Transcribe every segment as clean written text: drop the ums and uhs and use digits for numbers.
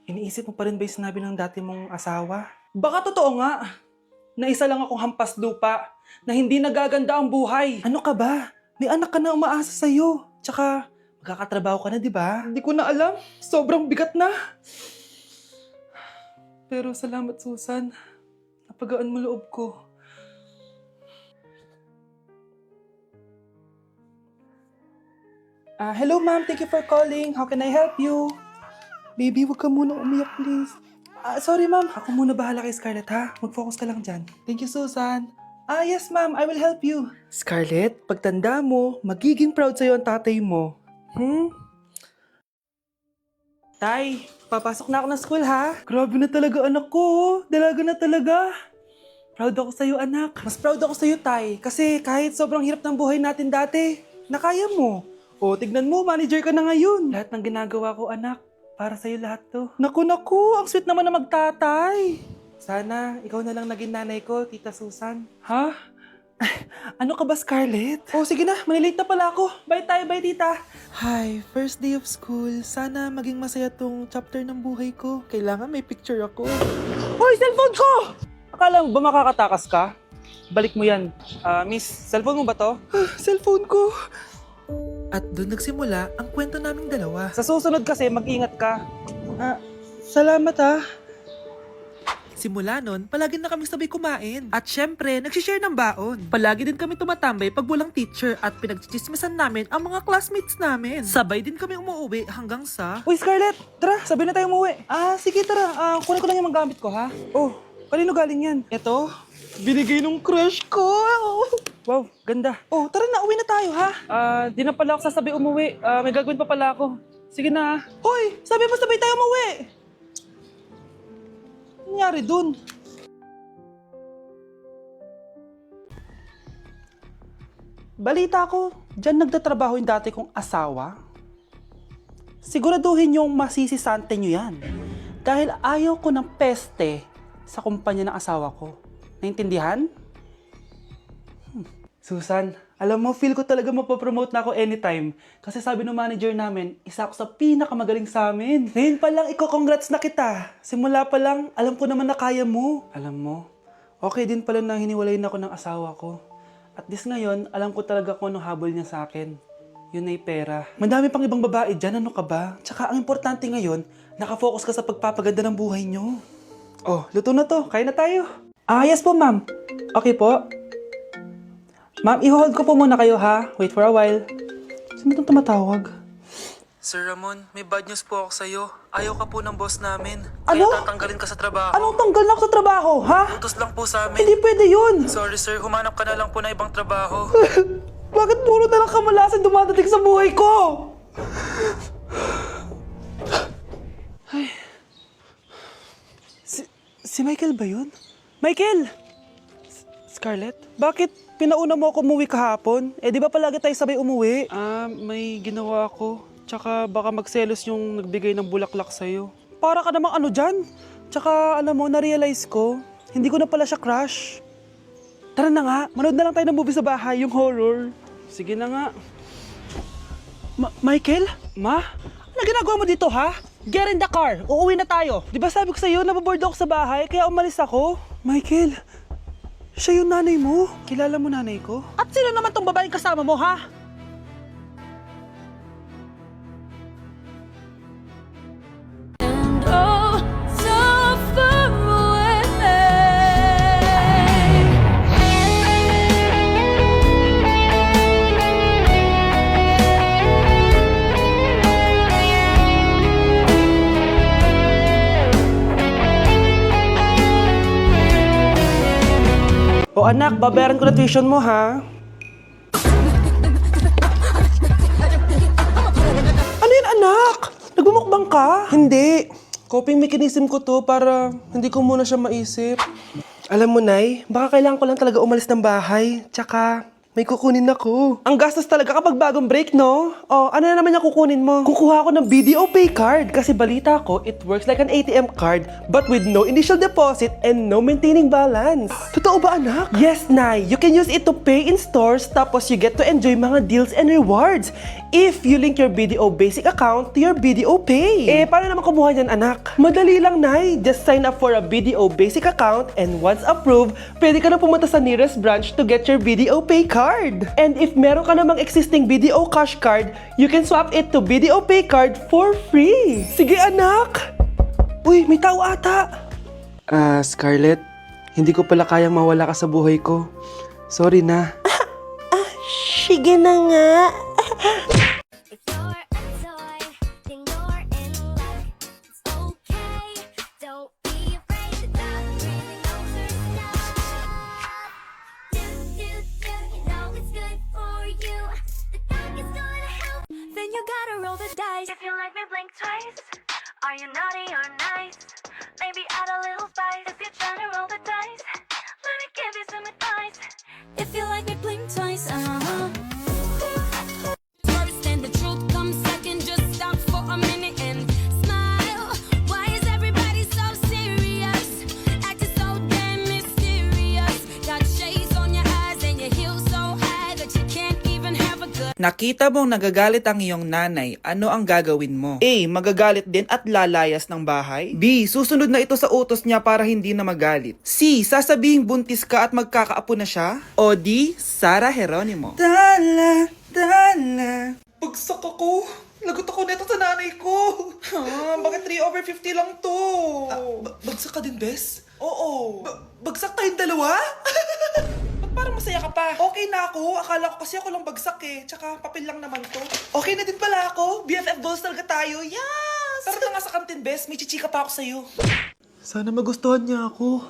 Iniisip mo pa rin ba yung sinabi ng dati mong asawa? Baka totoo nga, na isa lang akong hampas lupa, na hindi nagaganda ang buhay. Ano ka ba? May anak ka na umaasa sa'yo. Tsaka, magkakatrabaho ka na, di ba? Hindi ko na alam. Sobrang bigat na. Pero salamat, Susan. Napagaan mo loob ko. Hello, ma'am. Thank you for calling. How can I help you? Baby, wag ka muna umiyak, please. Sorry, ma'am. Ako muna bahala kay Scarlett, ha? Mag-focus ka lang dyan. Thank you, Susan. Yes, ma'am. I will help you. Scarlett, pagtanda mo, magiging proud sa'yo ang tatay mo. Tay, papasok na ako ng school, ha? Grabe na talaga, anak ko. Dalaga na talaga. Proud ako sa'yo, anak. Mas proud ako sa'yo, Tay. Kasi kahit sobrang hirap ng buhay natin dati, nakaya mo. O, tignan mo, manager ka na ngayon. Lahat ng ginagawa ko, anak, para sa'yo lahat to. Naku, ang sweet naman na magtatay. Sana, ikaw na lang naging nanay ko, Tita Susan. Ha? Ano ka ba, Scarlett? Oh, sige na, manilate na pala ako. Bye tayo, bye, Tita. Hi, first day of school. Sana maging masaya tong chapter ng buhay ko. Kailangan may picture ako. Hoy, cellphone ko! Akala mo ba makakatakas ka? Balik mo yan. Miss, cellphone mo ba to? Cellphone ko. At doon nagsimula ang kwento naming dalawa. Sa susunod kasi, mag-ingat ka. Salamat ha. Simula nun, palagi na kami sabay kumain. At syempre, nagsishare ng baon. Palagi din kami tumatambay pag walang teacher at pinagchichismisan namin ang mga classmates namin. Sabay din kami umuwi hanggang sa... Uy, Scarlett! Tara, sabay na tayo umuwi. Sige, tara. Kunin ko lang yung mga gamit ko, ha? Oh, kanino galing yan? Ito, binigay nung crush ko. Wow, ganda. Oh, tara na, uwi na tayo, ha? Di na pala ako sasabi umuwi. May gagawin pa pala ako. Sige na. Hoy, sabi mo sabay tayo umuwi. Ano nangyari dun? Balita ko, dyan nagtatrabaho yung dati kong asawa. Siguraduhin yung masisisante nyo yan. Dahil ayaw ko ng peste sa kumpanya ng asawa ko. Naintindihan? Susan, alam mo, feel ko talaga mapopromote na ako anytime. Kasi sabi ng manager namin, isa ako sa pinakamagaling sa amin. Ngayon pa lang, congrats na kita. Simula pa lang, alam ko naman na kaya mo. Alam mo, okay din pala na hiniwalayin ako ng asawa ko. At this ngayon, alam ko talaga kung anong habol niya sa akin. Yun ay pera. Madami pang ibang babae dyan, ano ka ba? Tsaka ang importante ngayon, nakafocus ka sa pagpapaganda ng buhay niyo. Oh, luto na to. Kaya na tayo. Yes po, ma'am. Okay po. Ma'am, i-hold ko po muna kayo, ha? Wait for a while. Sino itong tumatawag? Sir Ramon, may bad news po ako sa'yo. Ayaw ka po ng boss namin. Ano? Kaya tatanggalin ka sa trabaho. Anong tanggal na ako sa trabaho, ha? Utos lang po sa amin. Hindi pwede yun! Sorry sir, humanap ka na lang po na ibang trabaho. Bakit puro na lang kamalasan dumadating sa buhay ko? Si Michael ba yun? Michael! Scarlett? Bakit pinauna mo ako umuwi kahapon? Di ba palagi tayo sabay umuwi? May ginawa ako. Tsaka baka magselos yung nagbigay ng bulaklak sa'yo. Para ka namang ano dyan? Tsaka alam mo, na-realize ko, hindi ko na pala siya crush. Tara na nga, manood na lang tayo ng movie sa bahay, yung horror. Sige na nga. Michael? Ma? Ano ginagawa mo dito, ha? Get in the car! Uuwi na tayo! Di ba sabi ko sa'yo, nababoard ako sa bahay, kaya umalis ako? Michael, siya yung nanay mo? Kilala mo nanay ko? At sino naman tong babaeng kasama mo, ha? O anak, babayaran ko na tuition mo, ha? Ano yun, anak? Nagmumukbang ka? Hindi. Coping mechanism ko to para hindi ko muna siya maisip. Alam mo, Nay, baka kailangan ko lang talaga umalis ng bahay. Tsaka, may kukunin ako. Ang gastos talaga kapag bagong break, no? Oh, ano na naman yung kukunin mo? Kukuha ako ng BDO Pay card kasi balita ko, it works like an ATM card but with no initial deposit and no maintaining balance. Totoo ba, anak? Yes, Nay. You can use it to pay in stores tapos you get to enjoy mga deals and rewards if you link your BDO Basic account to your BDO Pay. Eh, paano naman kumuha yan, anak? Madali lang, Nay. Just sign up for a BDO Basic account and once approved, pwede ka na pumunta sa nearest branch to get your BDO Pay card. And if meron ka namang existing BDO Cash card, you can swap it to BDO Pay card for free. Sige, anak! Uy, may tao ata! Scarlett, hindi ko pala kayang mawala ka sa buhay ko. Sorry na. Sige na nga. If you're a toy, then you're in luck. It's okay, don't be afraid. The doctor really knows her stuff. Do, you know it's good for you. The doc is gonna help. Then you gotta roll the dice. If you like me, blink twice. Are you naughty or nice? Maybe add a little spice. If you're trying to roll the dice, let me give you some advice. If you like me, blink twice. First and the truth comes second. Just stop for a minute and smile. Why is everybody so serious? Acting so damn mysterious. Got shades on your eyes and your heels so high that you can't even have a good. Nakita mong nagagalit ang iyong nanay, ano ang gagawin mo? A. Magagalit din at lalayas ng bahay. B. Susunod na ito sa utos niya para hindi na magalit. C. Sasabihing buntis ka at magkakaapo na siya. O D. Sara Geronimo. Dala. Bagsak ako. Lagot ako neto sa nanay ko. Bakit 3/50 lang to? Bagsak ka din, Bes? Oo. Bagsak tayong dalawa? Ba't parang masaya ka pa? Okay na ako. Akala ko kasi ako lang bagsak eh. Tsaka papel lang naman to. Okay na din pala ako. BFF goals talaga tayo. Yes! Tara na nga sa kantin, Bes. May chichika pa ako sa'yo. Sana magustuhan niya ako.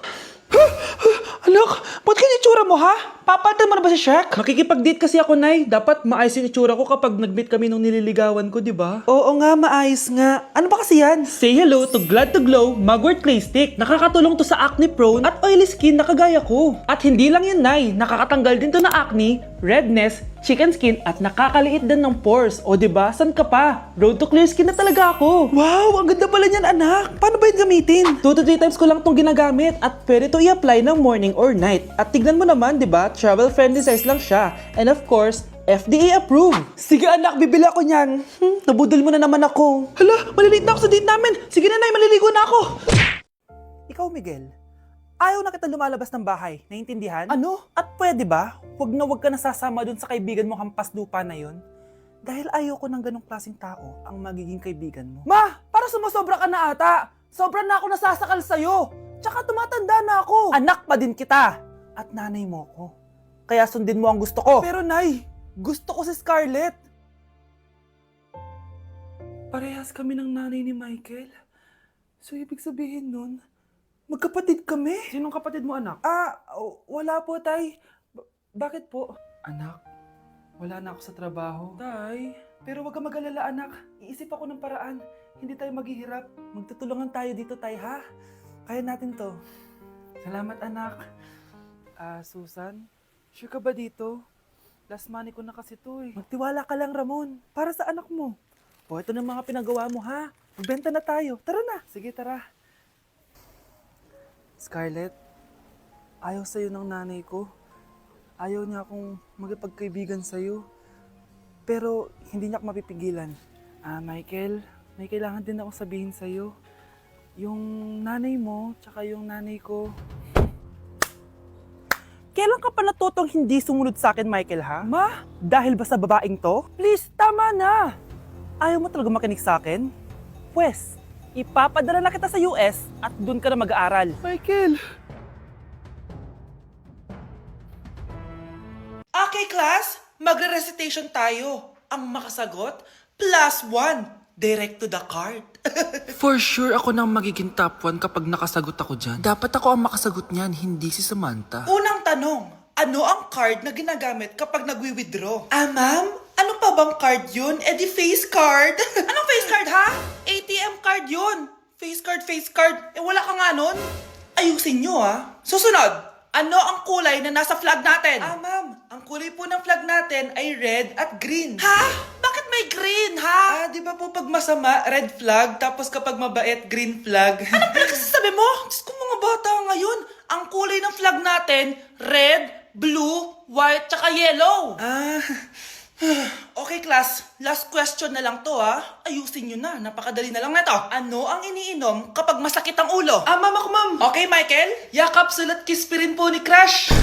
Anak, ba't ganyan itsura mo, ha? Papalitan mo na ba si Shrek? Makikipag-date kasi ako, Nay. Dapat maayos yung itsura ko kapag nag-meet kami nung nililigawan ko, di ba? Oo nga, maayos nga. Ano ba kasi yan? Say hello to Glad to Glow Mugwort Clay Stick. Nakakatulong to sa acne-prone at oily skin na kagaya ko. At hindi lang yun, Nay. Nakakatanggal din to na acne, redness, chicken skin at nakakaliit din ng pores. O di ba? San ka pa? Road to clear skin na talaga ako. Wow, ang ganda pala niyan, anak. Paano ba yun gamitin? 2 to 3 times ko lang tong ginagamit at pwede to i-apply ng morning or night. At tignan mo naman, di ba? Travel friendly size lang siya. And of course, FDA approved. Sige anak, bibili ako niyan. Nabudol mo na naman ako. Hala, malilate na ako sa date namin. Sige na, Nay, maliligo na ako. Ikaw, Miguel. Ayaw na kita lumalabas ng bahay, naiintindihan? Ano? At pwede ba? Huwag ka nasasama dun sa kaibigan mo hampas lupa na yon. Dahil ayaw ko ng ganong klaseng tao ang magiging kaibigan mo. Ma! Para sumusobra ka na ata! Sobra na ako nasasakal sa'yo! Tsaka tumatanda na ako! Anak pa din kita! At nanay mo ko. Kaya sundin mo ang gusto ko. Pero Nay, gusto ko si Scarlett! Parehas kami ng nanay ni Michael. So ibig sabihin nun, magkapatid kami? Sinong kapatid mo, anak? Wala po, Tay. Bakit po? Anak, wala na ako sa trabaho. Tay, pero wag ka mag-alala, anak. Iisip ako ng paraan. Hindi tayo maghihirap. Magtutulungan tayo dito, Tay, ha? Kaya natin to. Salamat, anak. Susan, sure ka ba dito? Last money ko na kasi to eh. Magtiwala ka lang, Ramon. Para sa anak mo. O, ito na mga pinagawa mo, ha? Magbenta na tayo. Tara na. Sige, tara. Scarlett, ayaw sa'yo ng nanay ko. Ayaw niya akong magipagkaibigan sa'yo. Pero hindi niya ako mapipigilan. Michael, may kailangan din akong sabihin sa'yo. Yung nanay mo, tsaka yung nanay ko. Kailan ka pa natutong hindi sumunod sa akin, Michael, ha? Ma, dahil ba sa babaeng to? Please, tama na! Ayaw mo talaga makinig sa akin? Pwes, ipapadala na kita sa US at doon ka na mag-aaral. Michael! Okay, class. Magre-recitation tayo. Ang makasagot, +1. Direct to the card. For sure ako nang magiging top 1 kapag nakasagot ako dyan. Dapat ako ang makasagot niyan, hindi si Samantha. Unang tanong, ano ang card na ginagamit kapag nagwi-withdraw? Ma'am? Ano pa bang card yun? Eh di face card. Anong face card, ha? ATM card yun. Face card. Eh wala ka nga nun? Ayusin nyo, ha? Susunod, Ano ang kulay na nasa flag natin? Ma'am, ang kulay po ng flag natin ay red at green. Ha? Bakit may green, ha? Di ba po pag masama, red flag, tapos kapag mabait, green flag? Ano pinagsasabi mo? Diyos ko mga bata ngayon, ang kulay ng flag natin, red, blue, white, tsaka yellow. Okay class, last question na lang to ha. Ayusin nyo na, napakadali na lang na to. Ano ang iniinom kapag masakit ang ulo? Ma'am ako ma'am. Okay Michael, yakap, sulat, kiss pa rin po ni Crush.